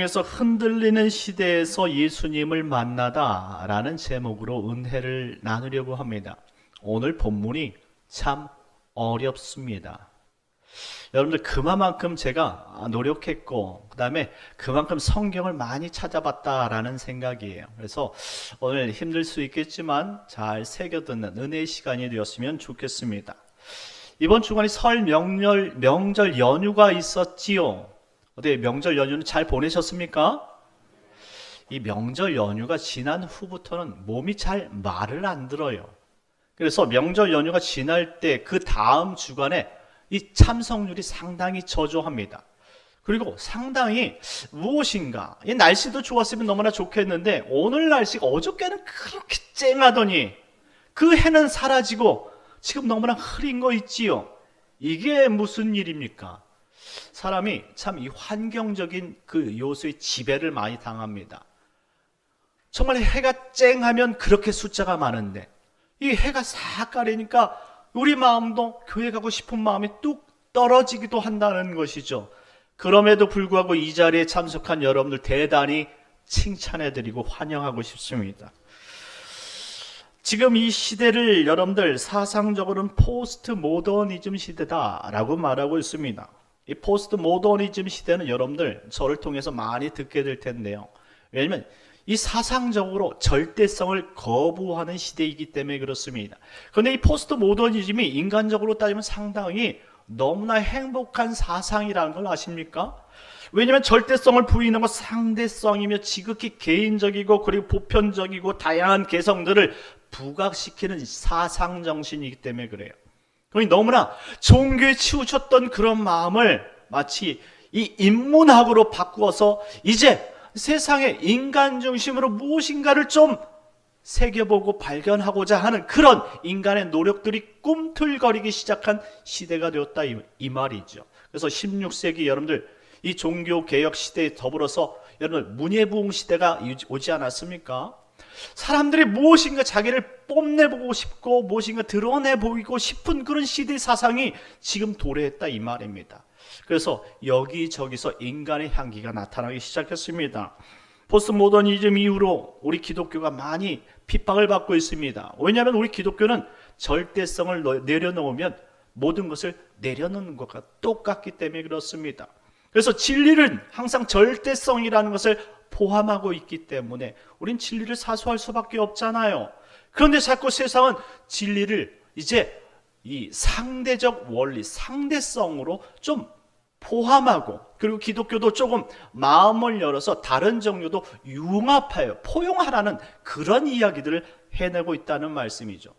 그래서 흔들리는 시대에서 예수님을 만나다라는 제목으로 은혜를 나누려고 합니다. 오늘 본문이 참 어렵습니다. 여러분들 그만큼 제가 노력했고 그 다음에 그만큼 성경을 많이 찾아봤다라는 생각이에요. 그래서 오늘 힘들 수 있겠지만 잘 새겨듣는 은혜의 시간이 되었으면 좋겠습니다. 이번 주간에 설 명절 연휴가 있었지요. 어때, 명절 연휴는 잘 보내셨습니까? 이 명절 연휴가 지난 후부터는 몸이 잘 말을 안 들어요. 그래서 명절 연휴가 지날 때 그 다음 주간에 이 참석률이 상당히 저조합니다. 그리고 상당히 무엇인가, 이 날씨도 좋았으면 너무나 좋겠는데 오늘 날씨가 어저께는 그렇게 쨍하더니 그 해는 사라지고 지금 너무나 흐린 거 있지요. 이게 무슨 일입니까? 사람이 참 이 환경적인 그 요소의 지배를 많이 당합니다. 정말 해가 쨍하면 그렇게 숫자가 많은데 이 해가 싹 가리니까 우리 마음도 교회 가고 싶은 마음이 뚝 떨어지기도 한다는 것이죠. 그럼에도 불구하고 이 자리에 참석한 여러분들 대단히 칭찬해드리고 환영하고 싶습니다. 지금 이 시대를 여러분들 사상적으로는 포스트 모더니즘 시대다라고 말하고 있습니다. 이 포스트 모더니즘 시대는 여러분들 저를 통해서 많이 듣게 될 텐데요. 왜냐하면 이 사상적으로 절대성을 거부하는 시대이기 때문에 그렇습니다. 그런데 이 포스트 모더니즘이 인간적으로 따지면 상당히 너무나 행복한 사상이라는 걸 아십니까? 왜냐하면 절대성을 부인하고 상대성이며 지극히 개인적이고 그리고 보편적이고 다양한 개성들을 부각시키는 사상 정신이기 때문에 그래요. 그러니 너무나 종교에 치우쳤던 그런 마음을 마치 이 인문학으로 바꾸어서 이제 세상의 인간 중심으로 무엇인가를 좀 새겨보고 발견하고자 하는 그런 인간의 노력들이 꿈틀거리기 시작한 시대가 되었다 이 말이죠. 그래서 16세기 여러분들 이 종교개혁 시대에 더불어서 여러분 문예부흥 시대가 오지 않았습니까? 사람들이 무엇인가 자기를 뽐내보고 싶고 무엇인가 드러내보이고 싶은 그런 시대의 사상이 지금 도래했다 이 말입니다. 그래서 여기저기서 인간의 향기가 나타나기 시작했습니다. 포스트 모더니즘 이후로 우리 기독교가 많이 핍박을 받고 있습니다. 왜냐하면 우리 기독교는 절대성을 내려놓으면 모든 것을 내려놓는 것과 똑같기 때문에 그렇습니다. 그래서 진리는 항상 절대성이라는 것을 포함하고 있기 때문에 우린 진리를 사수할 수밖에 없잖아요. 그런데 자꾸 세상은 진리를 이제 이 상대적 원리, 상대성으로 좀 포함하고 그리고 기독교도 조금 마음을 열어서 다른 종교도 융합하여 포용하라는 그런 이야기들을 해내고 있다는 말씀이죠.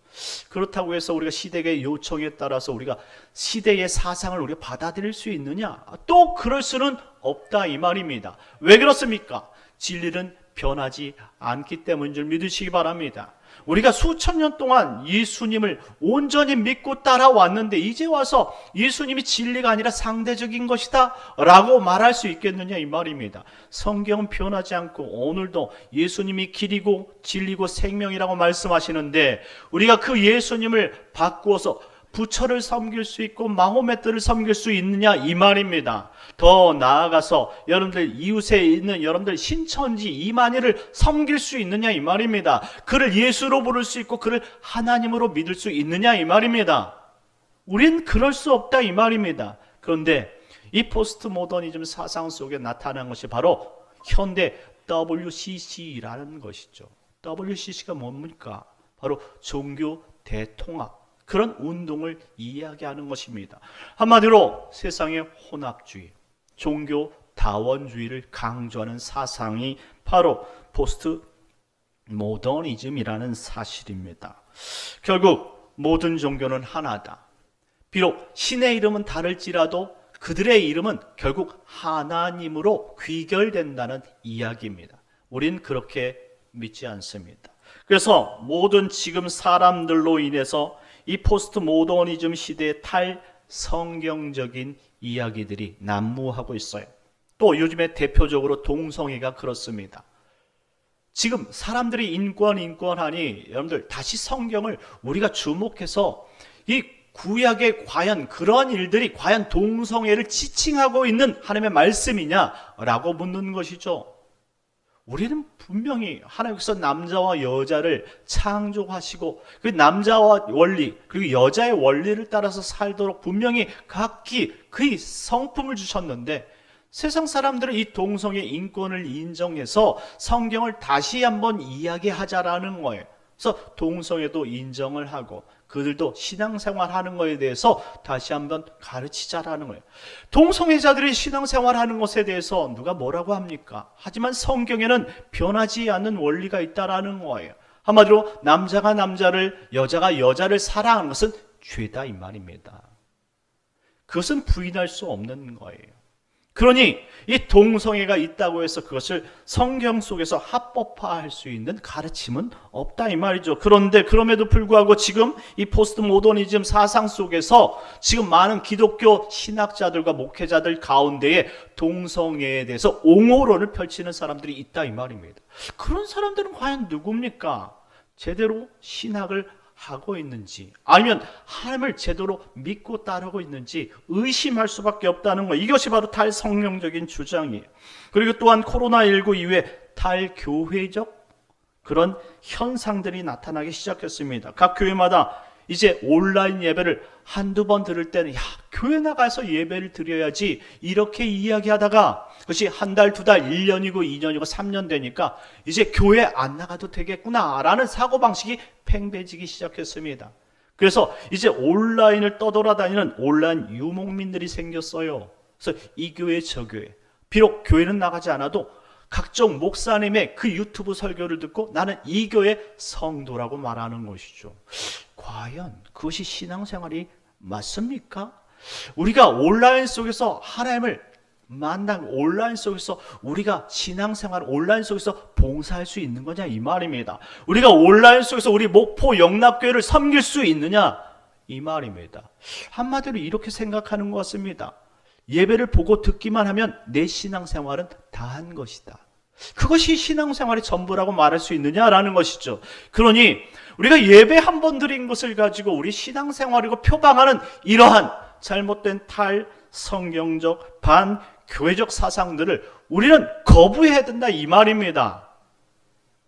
그렇다고 해서 우리가 시대의 요청에 따라서 우리가 시대의 사상을 우리가 받아들일 수 있느냐? 또 그럴 수는 없다 이 말입니다. 왜 그렇습니까? 진리는 변하지 않기 때문인 줄 믿으시기 바랍니다. 우리가 수천 년 동안 예수님을 온전히 믿고 따라왔는데 이제 와서 예수님이 진리가 아니라 상대적인 것이다 라고 말할 수 있겠느냐 이 말입니다. 성경은 변하지 않고 오늘도 예수님이 길이고 진리고 생명이라고 말씀하시는데 우리가 그 예수님을 바꾸어서 부처를 섬길 수 있고 마호메트를 섬길 수 있느냐 이 말입니다. 더 나아가서 여러분들 이웃에 있는 여러분들 신천지 이만희를 섬길 수 있느냐 이 말입니다. 그를 예수로 부를 수 있고 그를 하나님으로 믿을 수 있느냐 이 말입니다. 우린 그럴 수 없다 이 말입니다. 그런데 이 포스트 모더니즘 사상 속에 나타난 것이 바로 현대 WCC라는 것이죠. WCC가 뭡니까? 바로 종교 대통합, 그런 운동을 이야기하는 것입니다. 한마디로 세상의 혼합주의, 종교 다원주의를 강조하는 사상이 바로 포스트 모더니즘이라는 사실입니다. 결국 모든 종교는 하나다. 비록 신의 이름은 다를지라도 그들의 이름은 결국 하나님으로 귀결된다는 이야기입니다. 우린 그렇게 믿지 않습니다. 그래서 모든 지금 사람들로 인해서 이 포스트 모더니즘 시대의 탈성경적인 이야기들이 난무하고 있어요. 또 요즘에 대표적으로 동성애가 그렇습니다. 지금 사람들이 인권하니 여러분들 다시 성경을 우리가 주목해서 이 구약의 과연 그런 일들이 과연 동성애를 지칭하고 있는 하나님의 말씀이냐라고 묻는 것이죠. 우리는 분명히 하나님께서 남자와 여자를 창조하시고 그 남자와 원리 그리고 여자의 원리를 따라서 살도록 분명히 각기 그의 성품을 주셨는데, 세상 사람들은 이 동성애 인권을 인정해서 성경을 다시 한번 이야기하자라는 거예요. 그래서 동성애도 인정을 하고 그들도 신앙생활하는 것에 대해서 다시 한번 가르치자라는 거예요. 동성애자들이 신앙생활하는 것에 대해서 누가 뭐라고 합니까? 하지만 성경에는 변하지 않는 원리가 있다라는 거예요. 한마디로 남자가 남자를, 여자가 여자를 사랑하는 것은 죄다 이 말입니다. 그것은 부인할 수 없는 거예요. 그러니 이 동성애가 있다고 해서 그것을 성경 속에서 합법화할 수 있는 가르침은 없다 이 말이죠. 그런데 그럼에도 불구하고 지금 이 포스트 모더니즘 사상 속에서 지금 많은 기독교 신학자들과 목회자들 가운데에 동성애에 대해서 옹호론을 펼치는 사람들이 있다 이 말입니다. 그런 사람들은 과연 누굽니까? 제대로 신학을 하고 있는지, 아니면 하나님을 제대로 믿고 따르고 있는지 의심할 수밖에 없다는 거. 이것이 바로 탈성경적인 주장이에요. 그리고 또한 코로나19 이후에 탈교회적 그런 현상들이 나타나기 시작했습니다. 각 교회마다 이제 온라인 예배를 한두 번 들을 때는 교회 나가서 예배를 드려야지 이렇게 이야기하다가 그것이 한 달, 두 달, 1년이고 2년이고 3년 되니까 이제 교회 안 나가도 되겠구나라는 사고방식이 팽배해지기 시작했습니다. 그래서 이제 온라인을 떠돌아다니는 온라인 유목민들이 생겼어요. 그래서 이 교회 저 교회, 비록 교회는 나가지 않아도 각종 목사님의 그 유튜브 설교를 듣고 나는 이 교회 성도라고 말하는 것이죠. 과연 그것이 신앙생활이 맞습니까? 우리가 온라인 속에서 하나님을 만나고 온라인 속에서 우리가 신앙생활 온라인 속에서 봉사할 수 있는 거냐 이 말입니다. 우리가 온라인 속에서 우리 목포 영납교회를 섬길 수 있느냐 이 말입니다. 한마디로 이렇게 생각하는 것 같습니다. 예배를 보고 듣기만 하면 내 신앙생활은 다 한 것이다. 그것이 신앙생활의 전부라고 말할 수 있느냐라는 것이죠. 그러니 우리가 예배 한 번 드린 것을 가지고 우리 신앙생활이고 표방하는 이러한 잘못된 탈성경적 반교회적 사상들을 우리는 거부해야 된다 이 말입니다.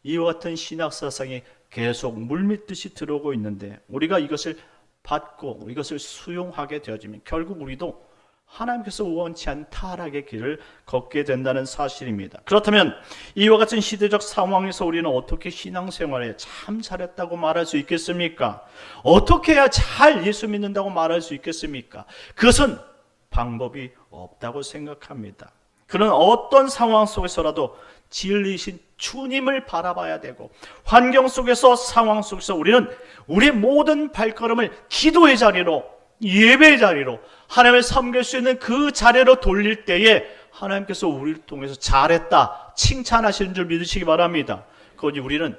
이와 같은 신학사상이 계속 물밀듯이 들어오고 있는데 우리가 이것을 받고 이것을 수용하게 되어지면 결국 우리도 하나님께서 원치 않은 타락의 길을 걷게 된다는 사실입니다. 그렇다면 이와 같은 시대적 상황에서 우리는 어떻게 신앙생활에 참 잘했다고 말할 수 있겠습니까? 어떻게 해야 잘 예수 믿는다고 말할 수 있겠습니까? 그것은 방법이 없다고 생각합니다. 그런 어떤 상황 속에서라도 진리이신 주님을 바라봐야 되고 환경 속에서 상황 속에서 우리는 우리의 모든 발걸음을 기도의 자리로 예배의 자리로 하나님을 섬길 수 있는 그 자리로 돌릴 때에 하나님께서 우리를 통해서 잘했다 칭찬하시는 줄 믿으시기 바랍니다. 그러니 우리는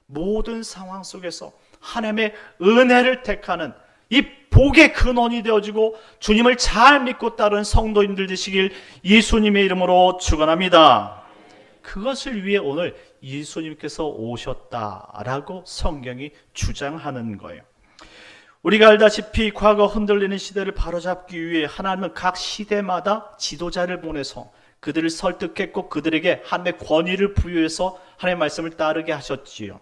모든 상황 속에서 하나님의 은혜를 택하는 이 복의 근원이 되어지고 주님을 잘 믿고 따르는 성도인들 되시길 예수님의 이름으로 축원합니다. 그것을 위해 오늘 예수님께서 오셨다라고 성경이 주장하는 거예요. 우리가 알다시피 과거 흔들리는 시대를 바로잡기 위해 하나님은 각 시대마다 지도자를 보내서 그들을 설득했고 그들에게 하나님의 권위를 부여해서 하나님의 말씀을 따르게 하셨지요.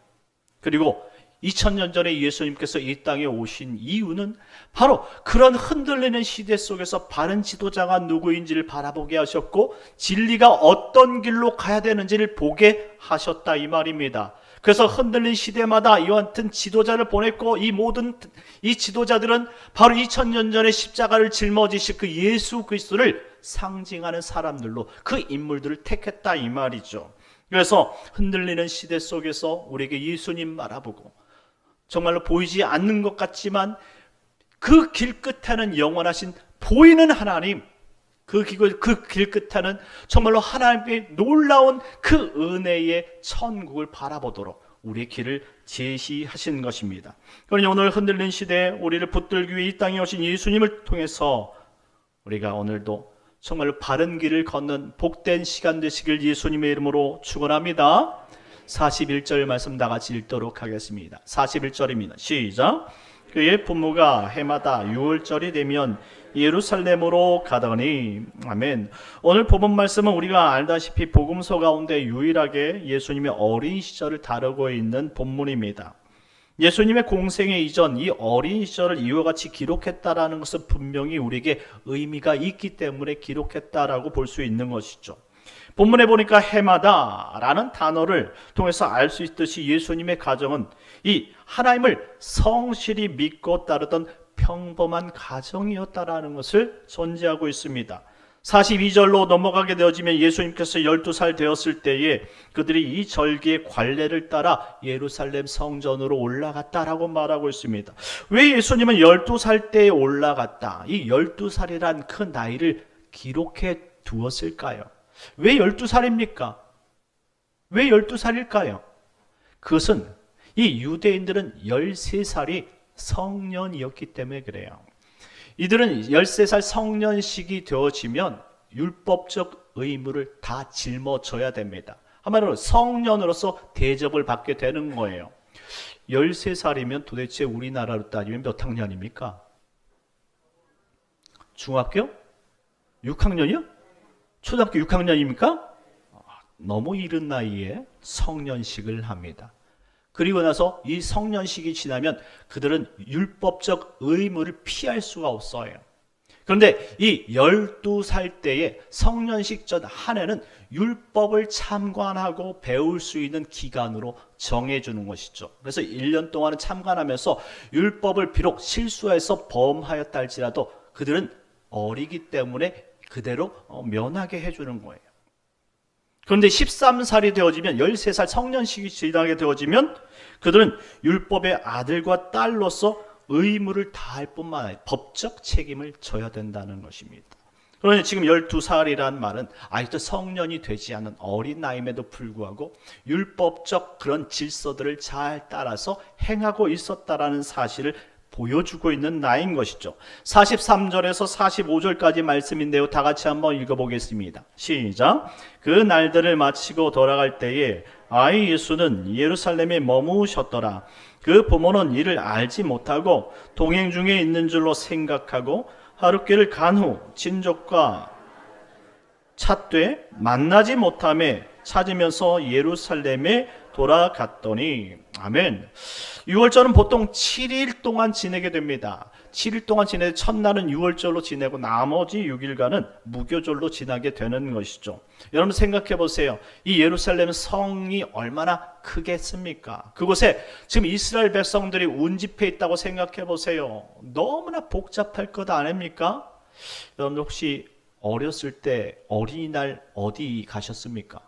그리고 2000년 전에 예수님께서 이 땅에 오신 이유는 바로 그런 흔들리는 시대 속에서 바른 지도자가 누구인지를 바라보게 하셨고 진리가 어떤 길로 가야 되는지를 보게 하셨다 이 말입니다. 그래서 흔들린 시대마다 이와 같은 지도자를 보냈고 이 모든 이 지도자들은 바로 2000년 전에 십자가를 짊어지신 그 예수 그리스도를 상징하는 사람들로 그 인물들을 택했다 이 말이죠. 그래서 흔들리는 시대 속에서 우리에게 예수님 바라보고 정말로 보이지 않는 것 같지만 그 길 끝에는 영원하신 보이는 하나님, 그 길 끝에는 정말로 하나님의 놀라운 그 은혜의 천국을 바라보도록 우리의 길을 제시하신 것입니다. 그러니 오늘 흔들린 시대에 우리를 붙들기 위해 이 땅에 오신 예수님을 통해서 우리가 오늘도 정말로 바른 길을 걷는 복된 시간 되시길 예수님의 이름으로 축원합니다. 41절 말씀 다 같이 읽도록 하겠습니다. 41절입니다. 시작. 그의 부모가 해마다 6월절이 되면 예루살렘으로 가더니, 아멘. 오늘 본문 말씀은 우리가 알다시피 복음서 가운데 유일하게 예수님의 어린 시절을 다루고 있는 본문입니다. 예수님의 공생애 이전 이 어린 시절을 이와 같이 기록했다라는 것은 분명히 우리에게 의미가 있기 때문에 기록했다라고 볼 수 있는 것이죠. 본문에 보니까 해마다라는 단어를 통해서 알 수 있듯이 예수님의 가정은 이 하나님을 성실히 믿고 따르던 평범한 가정이었다라는 것을 전제하고 있습니다. 42절로 넘어가게 되어지면 예수님께서 12살 되었을 때에 그들이 이 절기의 관례를 따라 예루살렘 성전으로 올라갔다라고 말하고 있습니다. 왜 예수님은 12살 때에 올라갔다? 이 12살이란 큰 나이를 기록해 두었을까요? 왜 12살입니까? 왜 12살일까요? 그것은 이 유대인들은 13살이 성년이었기 때문에 그래요. 이들은 13살 성년식이 되어지면 율법적 의무를 다 짊어져야 됩니다. 한마디로 성년으로서 대접을 받게 되는 거예요. 13살이면 도대체 우리나라로 따지면 몇 학년입니까? 중학교? 6학년이요? 초등학교 6학년입니까? 너무 이른 나이에 성년식을 합니다. 그리고 나서 이 성년식이 지나면 그들은 율법적 의무를 피할 수가 없어요. 그런데 이 12살 때의 성년식 전 한 해는 율법을 참관하고 배울 수 있는 기간으로 정해주는 것이죠. 그래서 1년 동안은 참관하면서 율법을 비록 실수해서 범하였다 할지라도 그들은 어리기 때문에 그대로 면하게 해주는 거예요. 그런데 13살이 되어지면 13살 성년식이 지나게 되어지면 그들은 율법의 아들과 딸로서 의무를 다할 뿐만 아니라 법적 책임을 져야 된다는 것입니다. 그러니 지금 12살이란 말은 아직도 성년이 되지 않은 어린 나이임에도 불구하고 율법적 그런 질서들을 잘 따라서 행하고 있었다라는 사실을 보여주고 있는 나이인 것이죠. 43절에서 45절까지 말씀인데요. 다 같이 한번 읽어보겠습니다. 시작. 그 날들을 마치고 돌아갈 때에 아이 예수는 예루살렘에 머무셨더라. 그 부모는 이를 알지 못하고 동행 중에 있는 줄로 생각하고 하룻길을 간 후 친족과 찾되 만나지 못하며 찾으면서 예루살렘에 돌아갔더니, 아멘. 6월절은 보통 7일 동안 지내게 됩니다. 7일 동안 지내 첫날은 6월절로 지내고 나머지 6일간은 무교절로 지나게 되는 것이죠. 여러분 생각해 보세요. 이 예루살렘 성이 얼마나 크겠습니까? 그곳에 지금 이스라엘 백성들이 운집해 있다고 생각해 보세요. 너무나 복잡할 것 아닙니까? 여러분 혹시 어렸을 때 어린이날 어디 가셨습니까?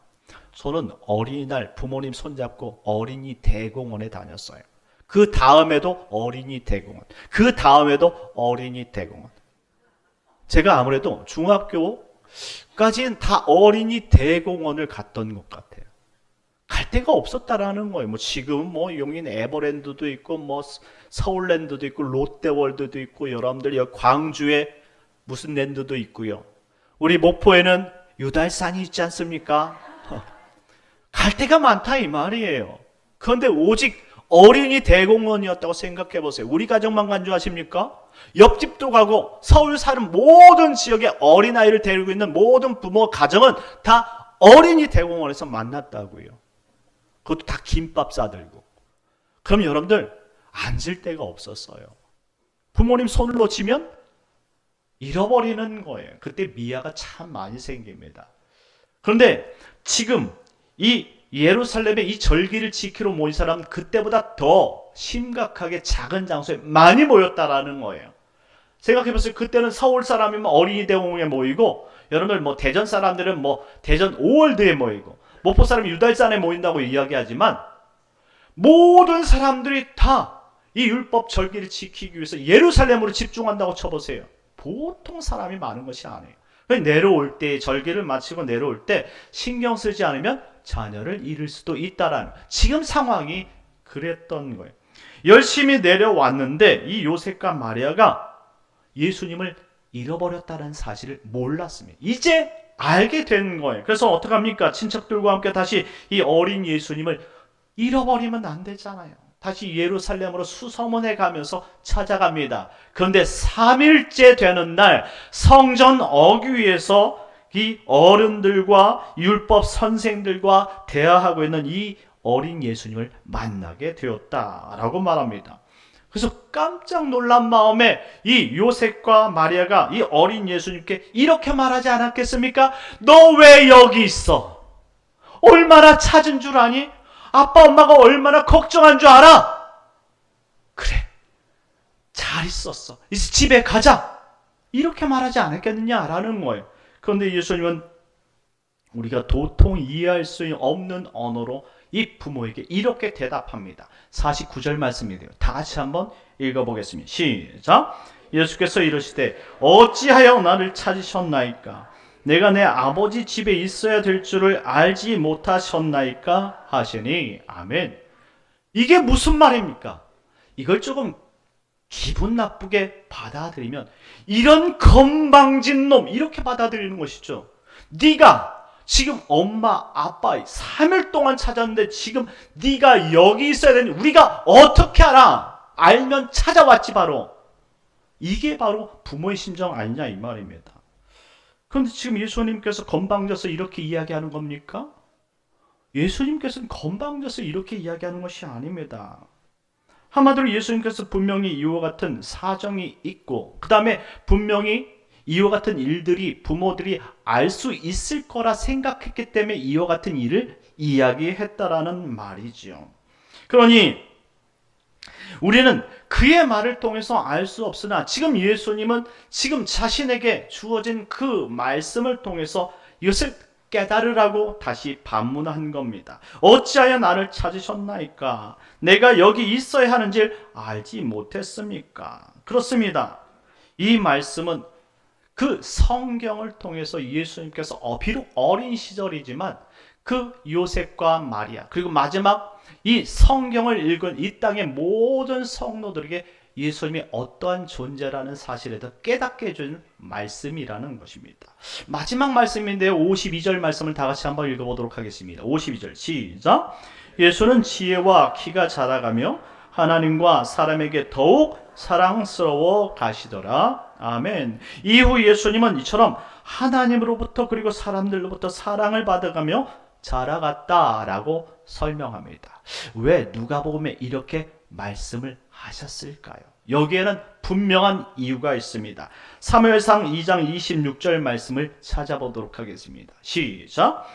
저는 어린이날 부모님 손잡고 어린이 대공원에 다녔어요. 그 다음에도 어린이 대공원, 그 다음에도 어린이 대공원. 제가 아무래도 중학교까지는 다 어린이 대공원을 갔던 것 같아요. 갈 데가 없었다라는 거예요. 뭐 지금 뭐 용인 에버랜드도 있고 뭐 서울랜드도 있고 롯데월드도 있고 여러분들 여기 광주에 무슨 랜드도 있고요. 우리 목포에는 유달산이 있지 않습니까? 갈 데가 많다 이 말이에요. 그런데 오직 어린이 대공원이었다고 생각해 보세요. 우리 가정만 간 줄 아십니까? 옆집도 가고 서울 사는 모든 지역의 어린아이를 데리고 있는 모든 부모 가정은 다 어린이 대공원에서 만났다고요. 그것도 다 김밥 싸들고. 그럼 여러분들 앉을 데가 없었어요. 부모님 손을 놓치면 잃어버리는 거예요. 그때 미아가 참 많이 생깁니다. 그런데 지금 이 예루살렘의 이 절기를 지키러 모인 사람은 그때보다 더 심각하게 작은 장소에 많이 모였다라는 거예요. 생각해보세요. 그때는 서울 사람이면 어린이 대공원에 모이고, 여러분들 뭐 대전 사람들은 뭐 대전 5월드에 모이고, 목포 사람이 유달산에 모인다고 이야기하지만 모든 사람들이 다 이 율법 절기를 지키기 위해서 예루살렘으로 집중한다고 쳐보세요. 보통 사람이 많은 것이 아니에요. 내려올 때, 절기를 마치고 내려올 때 신경 쓰지 않으면 자녀를 잃을 수도 있다라는 지금 상황이 그랬던 거예요. 열심히 내려왔는데 이 요셉과 마리아가 예수님을 잃어버렸다는 사실을 몰랐습니다. 이제 알게 된 거예요. 그래서 어떡합니까? 친척들과 함께 다시 이 어린 예수님을 잃어버리면 안 되잖아요. 다시 예루살렘으로 수소문해 가면서 찾아갑니다. 그런데 3일째 되는 날 성전 어귀에서 이 어른들과 율법 선생들과 대화하고 있는 이 어린 예수님을 만나게 되었다라고 말합니다. 그래서 깜짝 놀란 마음에 이 요셉과 마리아가 이 어린 예수님께 이렇게 말하지 않았겠습니까? 너 왜 여기 있어? 얼마나 찾은 줄 아니? 아빠 엄마가 얼마나 걱정한 줄 알아? 그래, 잘 있었어. 이제 집에 가자. 이렇게 말하지 않았겠느냐라는 거예요. 그런데 예수님은 우리가 도통 이해할 수 없는 언어로 이 부모에게 이렇게 대답합니다. 49절 말씀이에요. 다 같이 한번 읽어보겠습니다. 시작. 예수께서 이르시되 어찌하여 나를 찾으셨나이까? 내가 내 아버지 집에 있어야 될 줄을 알지 못하셨나이까? 하시니 아멘. 이게 무슨 말입니까? 이걸 조금 기분 나쁘게 받아들이면 이런 건방진 놈 이렇게 받아들이는 것이죠. 네가 지금 엄마 아빠 3일 동안 찾았는데 지금 네가 여기 있어야 되는 우리가 어떻게 알아? 알면 찾아왔지 바로. 이게 바로 부모의 심정 아니냐 이 말입니다. 그런데 지금 예수님께서 건방져서 이렇게 이야기하는 겁니까? 예수님께서는 건방져서 이렇게 이야기하는 것이 아닙니다. 한마디로 예수님께서 분명히 이와 같은 사정이 있고 그 다음에 분명히 이와 같은 일들이 부모들이 알 수 있을 거라 생각했기 때문에 이와 같은 일을 이야기했다라는 말이죠. 그러니 우리는 그의 말을 통해서 알 수 없으나 지금 예수님은 지금 자신에게 주어진 그 말씀을 통해서 이것을 깨달으라고 다시 반문한 겁니다. 어찌하여 나를 찾으셨나이까? 내가 여기 있어야 하는지 알지 못했습니까? 그렇습니다. 이 말씀은 그 성경을 통해서 예수님께서 비록 어린 시절이지만 그 요셉과 마리아 그리고 마지막 이 성경을 읽은 이 땅의 모든 성도들에게 예수님이 어떠한 존재라는 사실에 더 깨닫게 해주는 말씀이라는 것입니다. 마지막 말씀인데요. 52절 말씀을 다 같이 한번 읽어보도록 하겠습니다. 52절 시작. 예수는 지혜와 키가 자라가며 하나님과 사람에게 더욱 사랑스러워 가시더라. 아멘. 이후 예수님은 이처럼 하나님으로부터 그리고 사람들로부터 사랑을 받아가며 자라갔다라고 설명합니다. 왜 누가복음에 이렇게 말씀을 하셨을까요? 여기에는 분명한 이유가 있습니다. 사무엘상 2장 26절 말씀을 찾아보도록 하겠습니다. 시작.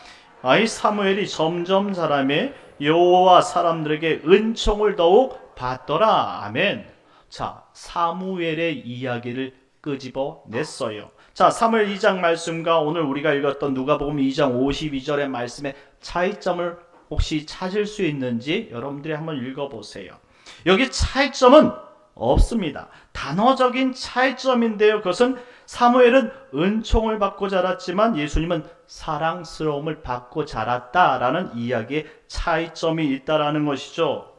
아이 사무엘이 점점 자라매 여호와와 사람들에게 은총을 더욱 받더라. 아멘. 자, 사무엘의 이야기를 끄집어 냈어요. 자, 사무엘 2장 말씀과 오늘 우리가 읽었던 누가복음 2장 52절의 말씀의 차이점을 혹시 찾을 수 있는지 여러분들이 한번 읽어보세요. 여기 차이점은 없습니다. 단어적인 차이점인데요. 그것은 사무엘은 은총을 받고 자랐지만 예수님은 사랑스러움을 받고 자랐다라는 이야기의 차이점이 있다라는 것이죠.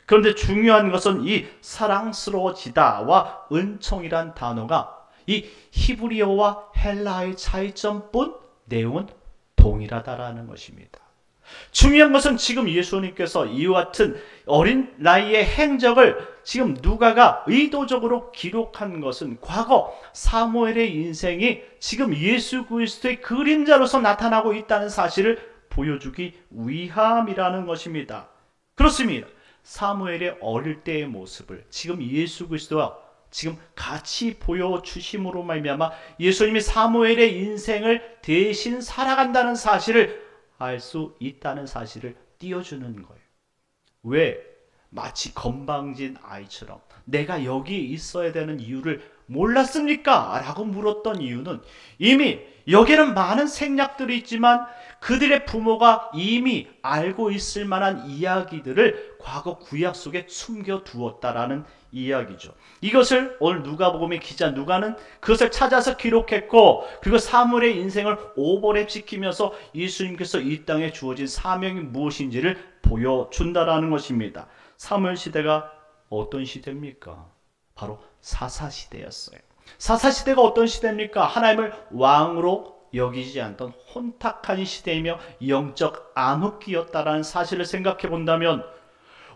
그런데 중요한 것은 이 사랑스러워지다와 은총이란 단어가 이 히브리어와 헬라어의 차이점뿐 내용은 동일하다라는 것입니다. 중요한 것은 지금 예수님께서 이와 같은 어린 나이의 행적을 지금 누가가 의도적으로 기록한 것은 과거 사무엘의 인생이 지금 예수 그리스도의 그림자로서 나타나고 있다는 사실을 보여주기 위함이라는 것입니다. 그렇습니다. 사무엘의 어릴 때의 모습을 지금 예수 그리스도와 지금 같이 보여주심으로 말미암아 예수님이 사무엘의 인생을 대신 살아간다는 사실을 알 수 있다는 사실을 띄워주는 거예요. 왜? 마치 건방진 아이처럼 내가 여기 있어야 되는 이유를 몰랐습니까? 라고 물었던 이유는 이미 여기에는 많은 생략들이 있지만 그들의 부모가 이미 알고 있을 만한 이야기들을 과거 구약 속에 숨겨두었다라는 이야기죠. 이것을 오늘 누가복음의 기자 누가는 그것을 찾아서 기록했고 그리고 사무엘의 인생을 오버랩시키면서 예수님께서 이 땅에 주어진 사명이 무엇인지를 보여준다라는 것입니다. 사무엘 시대가 어떤 시대입니까? 바로 사사시대였어요. 사사시대가 어떤 시대입니까? 하나님을 왕으로 여기지 않던 혼탁한 시대이며 영적 암흑기였다라는 사실을 생각해 본다면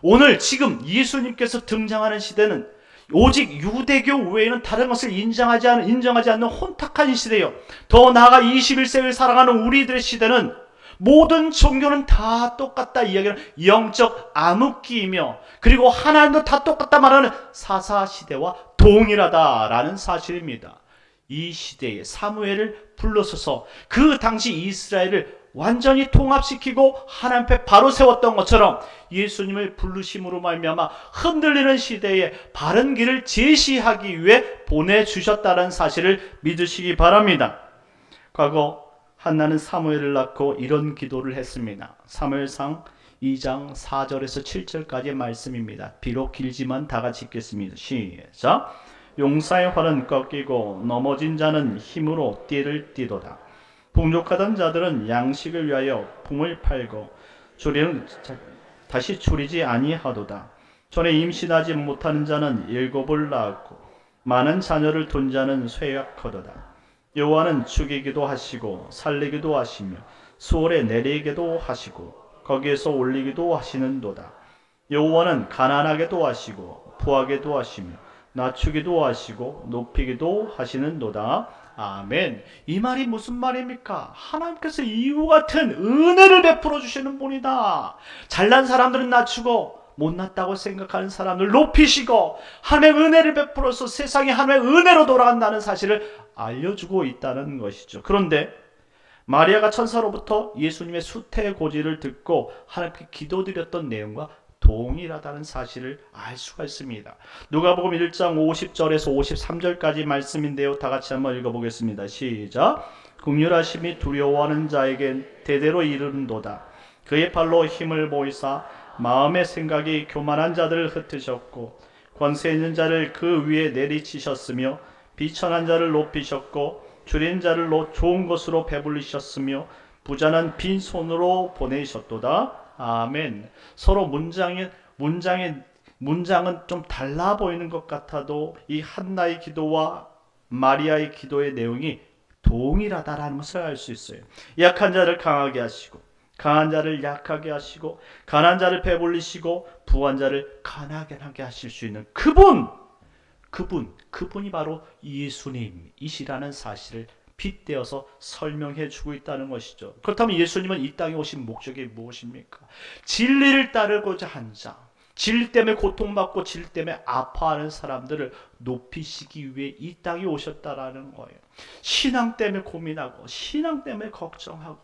오늘 지금 예수님께서 등장하는 시대는 오직 유대교 외에는 다른 것을 인정하지 않는 혼탁한 시대요. 더 나아가 21세기를 살아가는 우리들의 시대는 모든 종교는 다 똑같다 이야기하는 영적 암흑기이며, 그리고 하나님도 다 똑같다 말하는 사사시대와 동일하다라는 사실입니다. 이 시대에 사무엘을 불러서서 그 당시 이스라엘을 완전히 통합시키고 하나님 앞에 바로 세웠던 것처럼 예수님을 부르심으로 말미암아 흔들리는 시대에 바른 길을 제시하기 위해 보내주셨다는 사실을 믿으시기 바랍니다. 과거 한나는 사무엘을 낳고 이런 기도를 했습니다. 사무엘상 2장 4절에서 7절까지의 말씀입니다. 비록 길지만 다 같이 읽겠습니다. 시작. 용사의 활은 꺾이고 넘어진 자는 힘으로 띠를 띠도다. 풍족하던 자들은 양식을 위하여 품을 팔고 조리는 다시 줄이지 아니하도다. 전에 임신하지 못하는 자는 7을 낳았고 많은 자녀를 둔 자는 쇠약하도다. 여호와는 죽이기도 하시고 살리기도 하시며 수월에 내리기도 하시고 거기에서 올리기도 하시는도다. 여호와는 가난하게도 하시고 부하게도 하시며 낮추기도 하시고 높이기도 하시는도다. 아멘. 이 말이 무슨 말입니까? 하나님께서 이와 같은 은혜를 베풀어 주시는 분이다. 잘난 사람들은 낮추고 못났다고 생각하는 사람들 높이시고 하나님의 은혜를 베풀어서 세상이 하나님의 은혜로 돌아간다는 사실을 알려주고 있다는 것이죠. 그런데 마리아가 천사로부터 예수님의 수태의 고지를 듣고 하나님께 기도드렸던 내용과 동일하다는 사실을 알 수가 있습니다. 누가복음 1장 50절에서 53절까지 말씀인데요. 다 같이 한번 읽어보겠습니다. 시작. 긍휼하심이 두려워하는 자에겐 대대로 이르는도다. 그의 팔로 힘을 보이사 마음의 생각이 교만한 자들을 흩으셨고 권세 있는 자를 그 위에 내리치셨으며 비천한 자를 높이셨고 줄인 자를 좋은 것으로 배불리셨으며 부자는 빈손으로 보내셨도다. 아멘. 서로 문장은 좀 달라 보이는 것 같아도 이 한나의 기도와 마리아의 기도의 내용이 동일하다라는 것을 알 수 있어요. 약한 자를 강하게 하시고 강한 자를 약하게 하시고 가난한 자를 배불리시고 부한 자를 가난하게 하실 수 있는 그분이 바로 예수님이시라는 사실을 빗대어서 설명해 주고 있다는 것이죠. 그렇다면 예수님은 이 땅에 오신 목적이 무엇입니까? 진리를 따르고자 한 자, 진리 때문에 고통받고 진리 때문에 아파하는 사람들을 높이시기 위해 이 땅에 오셨다라는 거예요. 신앙 때문에 고민하고 신앙 때문에 걱정하고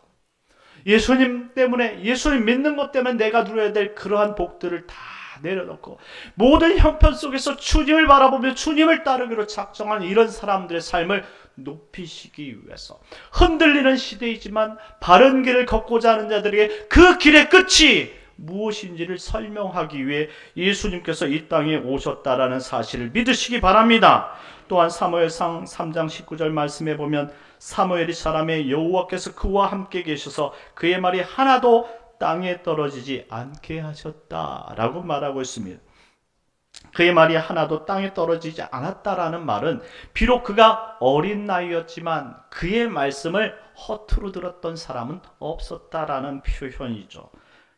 예수님 믿는 것 때문에 내가 누려야 될 그러한 복들을 다 내려놓고 모든 형편 속에서 주님을 바라보며 주님을 따르기로 작정한 이런 사람들의 삶을 높이시기 위해서 흔들리는 시대이지만 바른 길을 걷고자 하는 자들에게 그 길의 끝이 무엇인지를 설명하기 위해 예수님께서 이 땅에 오셨다라는 사실을 믿으시기 바랍니다. 또한 사무엘상 3장 19절 말씀에 보면 사무엘이 사람의 여호와께서 그와 함께 계셔서 그의 말이 하나도 땅에 떨어지지 않게 하셨다라고 말하고 있습니다. 그의 말이 하나도 땅에 떨어지지 않았다라는 말은 비록 그가 어린 나이였지만 그의 말씀을 허투루 들었던 사람은 없었다라는 표현이죠.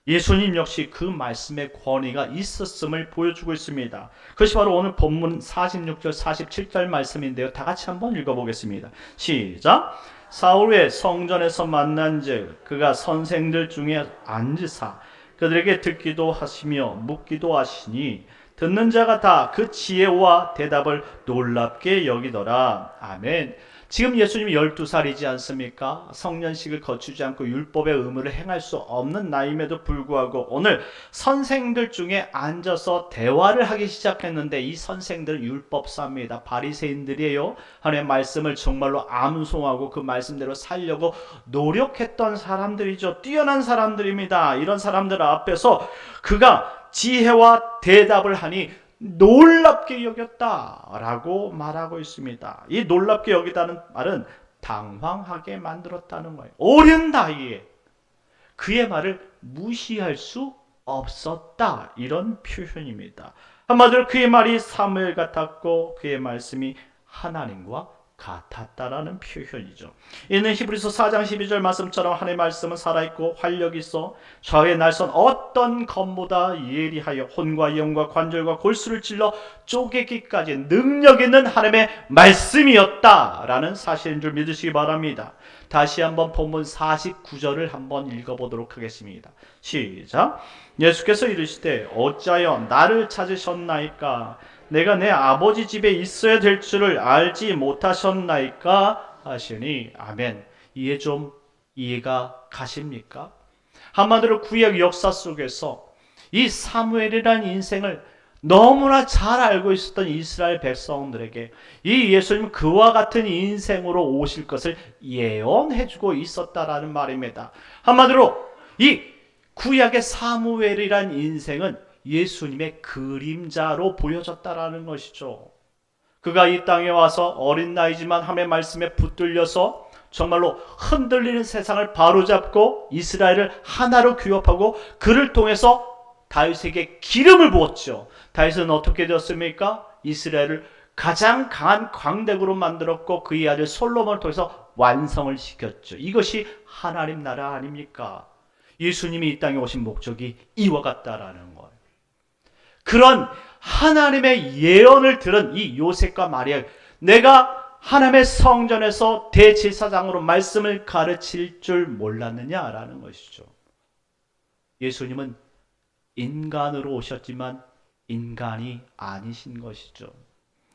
예수님 역시 그 말씀의 권위가 있었음을 보여주고 있습니다. 그것이 바로 오늘 본문 46절 47절 말씀인데요. 다 같이 한번 읽어보겠습니다. 시작. 사울의 성전에서 만난즉 그가 선생들 중에 앉으사 그들에게 듣기도 하시며 묻기도 하시니 듣는 자가 다 그 지혜와 대답을 놀랍게 여기더라. 아멘. 지금 예수님이 12살이지 않습니까? 성년식을 거치지 않고 율법의 의무를 행할 수 없는 나이임에도 불구하고 오늘 선생들 중에 앉아서 대화를 하기 시작했는데 이 선생들은 율법사입니다. 바리새인들이에요. 하나님의 말씀을 정말로 암송하고 그 말씀대로 살려고 노력했던 사람들이죠. 뛰어난 사람들입니다. 이런 사람들 앞에서 그가 지혜와 대답을 하니 놀랍게 여겼다라고 말하고 있습니다. 이 놀랍게 여기다는 말은 당황하게 만들었다는 거예요. 어린 나이에 그의 말을 무시할 수 없었다. 이런 표현입니다. 한마디로 그의 말이 사무엘 같았고 그의 말씀이 하나님과 같았다라는 표현이죠. 이는 히브리서 4장 12절 말씀처럼 하나님의 말씀은 살아있고 활력이 있어 좌우의 날선 어떤 검보다 예리하여 혼과 영과 관절과 골수를 찔러 쪼개기까지 능력 있는 하나님의 말씀이었다라는 사실인 줄 믿으시기 바랍니다. 다시 한번 본문 49절을 한번 읽어보도록 하겠습니다. 시작. 예수께서 이르시되 어찌하여 나를 찾으셨나이까? 내가 내 아버지 집에 있어야 될 줄을 알지 못하셨나이까? 하시니 아멘. 이해가 가십니까? 한마디로 구약 역사 속에서 이 사무엘이라는 인생을 너무나 잘 알고 있었던 이스라엘 백성들에게 이 예수님은 그와 같은 인생으로 오실 것을 예언해주고 있었다라는 말입니다. 한마디로 이 구약의 사무엘이라는 인생은 예수님의 그림자로 보여졌다라는 것이죠. 그가 이 땅에 와서 어린 나이지만 하나님의 말씀에 붙들려서 정말로 흔들리는 세상을 바로잡고 이스라엘을 하나로 규합하고 그를 통해서 다윗에게 기름을 부었죠. 다윗은 어떻게 되었습니까? 이스라엘을 가장 강한 광대국으로 만들었고 그의 아들 솔로몬을 통해서 완성을 시켰죠. 이것이 하나님 나라 아닙니까? 예수님이 이 땅에 오신 목적이 이와 같다라는 거예요. 그런 하나님의 예언을 들은 이 요셉과 마리아, 내가 하나님의 성전에서 대제사장으로 말씀을 가르칠 줄 몰랐느냐라는 것이죠. 예수님은 인간으로 오셨지만 인간이 아니신 것이죠.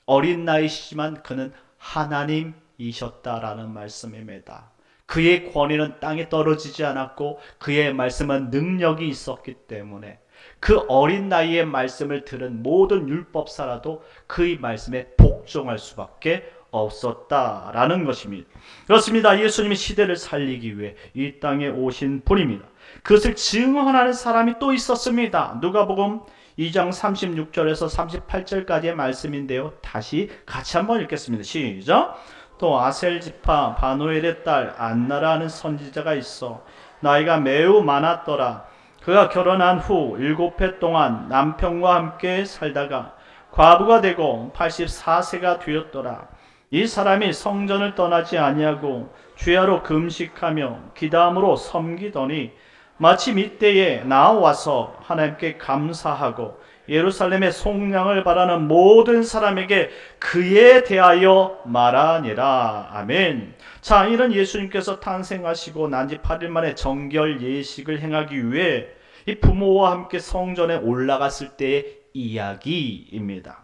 어린 나이시지만 그는 하나님이셨다라는 말씀입니다. 그의 권위는 땅에 떨어지지 않았고 그의 말씀은 능력이 있었기 때문에 그 어린 나이에 말씀을 들은 모든 율법사라도 그의 말씀에 복종할 수밖에 없었다라는 것입니다. 그렇습니다. 예수님이 시대를 살리기 위해 이 땅에 오신 분입니다. 그것을 증언하는 사람이 또 있었습니다. 누가복음 2장 36절에서 38절까지의 말씀인데요. 다시 같이 한번 읽겠습니다. 시작. 또 아셀 지파 바누엘의 딸 안나라는 선지자가 있어 나이가 매우 많았더라. 그가 결혼한 후 7해 동안 남편과 함께 살다가 과부가 되고 84세가 되었더라. 이 사람이 성전을 떠나지 아니하고 주야로 금식하며 기담으로 섬기더니 마침 이때에 나와서 하나님께 감사하고 예루살렘의 속량을 바라는 모든 사람에게 그에 대하여 말하니라. 아멘. 자, 이런 예수님께서 탄생하시고 난지 8일 만에 정결 예식을 행하기 위해 이 부모와 함께 성전에 올라갔을 때의 이야기입니다.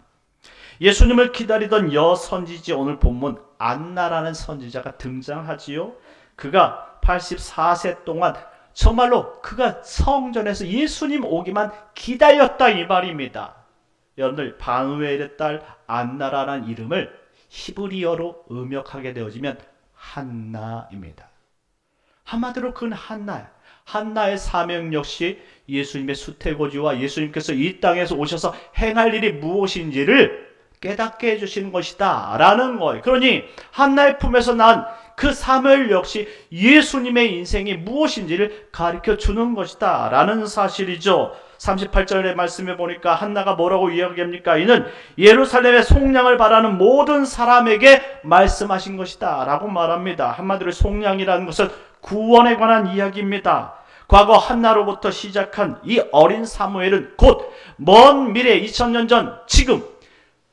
예수님을 기다리던 여선지자 오늘 본문 안나라는 선지자가 등장하지요. 그가 84세 동안 정말로 그가 성전에서 예수님 오기만 기다렸다 이 말입니다. 여러분들 바누엘의 딸 안나라는 이름을 히브리어로 음역하게 되어지면 한나입니다. 한마디로 그는 한나야. 한나의 사명 역시 예수님의 수태고지와 예수님께서 이 땅에서 오셔서 행할 일이 무엇인지를 깨닫게 해주시는 것이다 라는 거예요. 그러니 한나의 품에서 난 그 사무엘 역시 예수님의 인생이 무엇인지를 가르쳐 주는 것이다 라는 사실이죠. 38절의 말씀에 보니까 한나가 뭐라고 이야기합니까? 이는 예루살렘의 속량을 바라는 모든 사람에게 말씀하신 것이다 라고 말합니다. 한마디로 속량이라는 것은 구원에 관한 이야기입니다. 과거 한나로부터 시작한 이 어린 사무엘은 곧 먼 미래 2000년 전 지금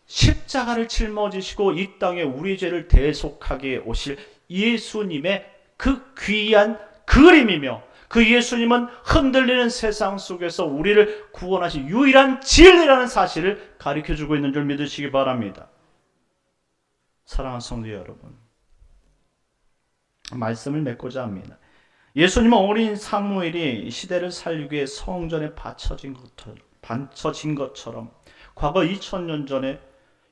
십자가를 짊어지시고 이 땅에 우리 죄를 대속하게 오실 예수님의 그 귀한 그림이며 그 예수님은 흔들리는 세상 속에서 우리를 구원하신 유일한 진리라는 사실을 가르쳐주고 있는 줄 믿으시기 바랍니다. 사랑하는 성도 여러분, 말씀을 맺고자 합니다. 예수님은 어린 사무엘이 시대를 살리기 위해 성전에 바쳐진 것처럼 과거 2000년 전에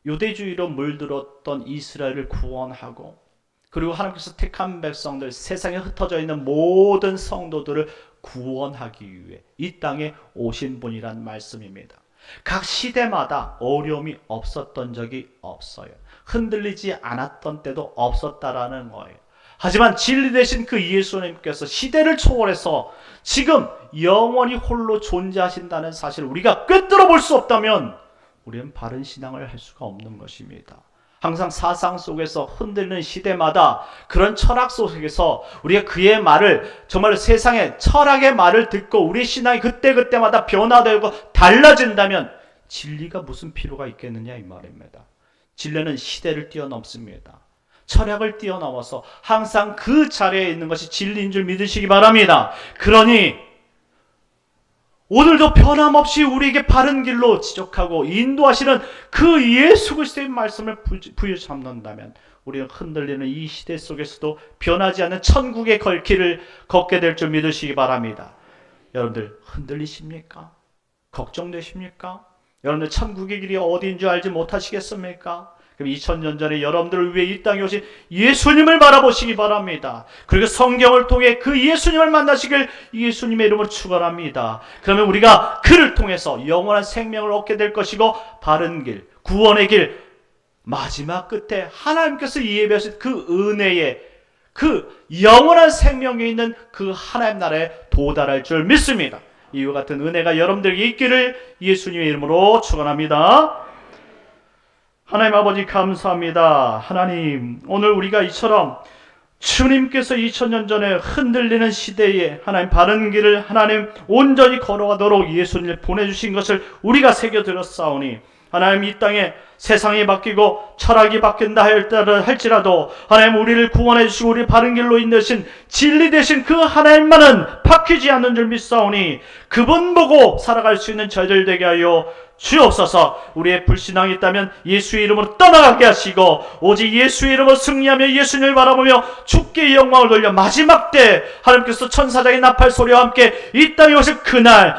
유대주의로 물들었던 이스라엘을 구원하고 그리고 하나님께서 택한 백성들, 세상에 흩어져 있는 모든 성도들을 구원하기 위해 이 땅에 오신 분이란 말씀입니다. 각 시대마다 어려움이 없었던 적이 없어요. 흔들리지 않았던 때도 없었다라는 거예요. 하지만 진리 되신 그 예수님께서 시대를 초월해서 지금 영원히 홀로 존재하신다는 사실을 우리가 꿰뚫어 볼 수 없다면 우리는 바른 신앙을 할 수가 없는 것입니다. 항상 사상 속에서 흔들리는 시대마다 그런 철학 속에서 우리가 그의 말을 정말 세상의 철학의 말을 듣고 우리 신앙이 그때그때마다 변화되고 달라진다면 진리가 무슨 필요가 있겠느냐 이 말입니다. 진리는 시대를 뛰어넘습니다. 철학을 뛰어넘어서 항상 그 자리에 있는 것이 진리인 줄 믿으시기 바랍니다. 그러니 오늘도 변함없이 우리에게 바른 길로 지적하고 인도하시는 그 예수 그리스도의 말씀을 부여잡는다면 우리는 흔들리는 이 시대 속에서도 변하지 않는 천국의 길을 걷게 될 줄 믿으시기 바랍니다. 여러분들 흔들리십니까? 걱정되십니까? 여러분들 천국의 길이 어디인 줄 알지 못하시겠습니까? 그럼 2000년 전에 여러분들을 위해 이 땅에 오신 예수님을 바라보시기 바랍니다. 그리고 성경을 통해 그 예수님을 만나시길 예수님의 이름으로 축원합니다. 그러면 우리가 그를 통해서 영원한 생명을 얻게 될 것이고 바른 길, 구원의 길, 마지막 끝에 하나님께서 예비하신 그 은혜의 그 영원한 생명에 있는 그 하나님 나라에 도달할 줄 믿습니다. 이와 같은 은혜가 여러분들에게 있기를 예수님의 이름으로 축원합니다. 하나님 아버지 감사합니다. 하나님 오늘 우리가 이처럼 주님께서 2000년 전에 흔들리는 시대에 하나님 바른 길을 하나님 온전히 걸어가도록 예수님을 보내주신 것을 우리가 새겨들었사오니 하나님 이 땅에 세상이 바뀌고 철학이 바뀐다 할지라도 하나님 우리를 구원해 주시고 우리 바른 길로 인도하신 진리 되신 그 하나님만은 바뀌지 않는 줄 믿사오니 그분 보고 살아갈 수 있는 저희들 되게 하여 주옵소서. 우리의 불신앙이 있다면 예수의 이름으로 떠나가게 하시고 오직 예수의 이름으로 승리하며 예수님을 바라보며 주께 영광을 돌려 마지막 때 하나님께서 천사장의 나팔 소리와 함께 이 땅에 오실 그날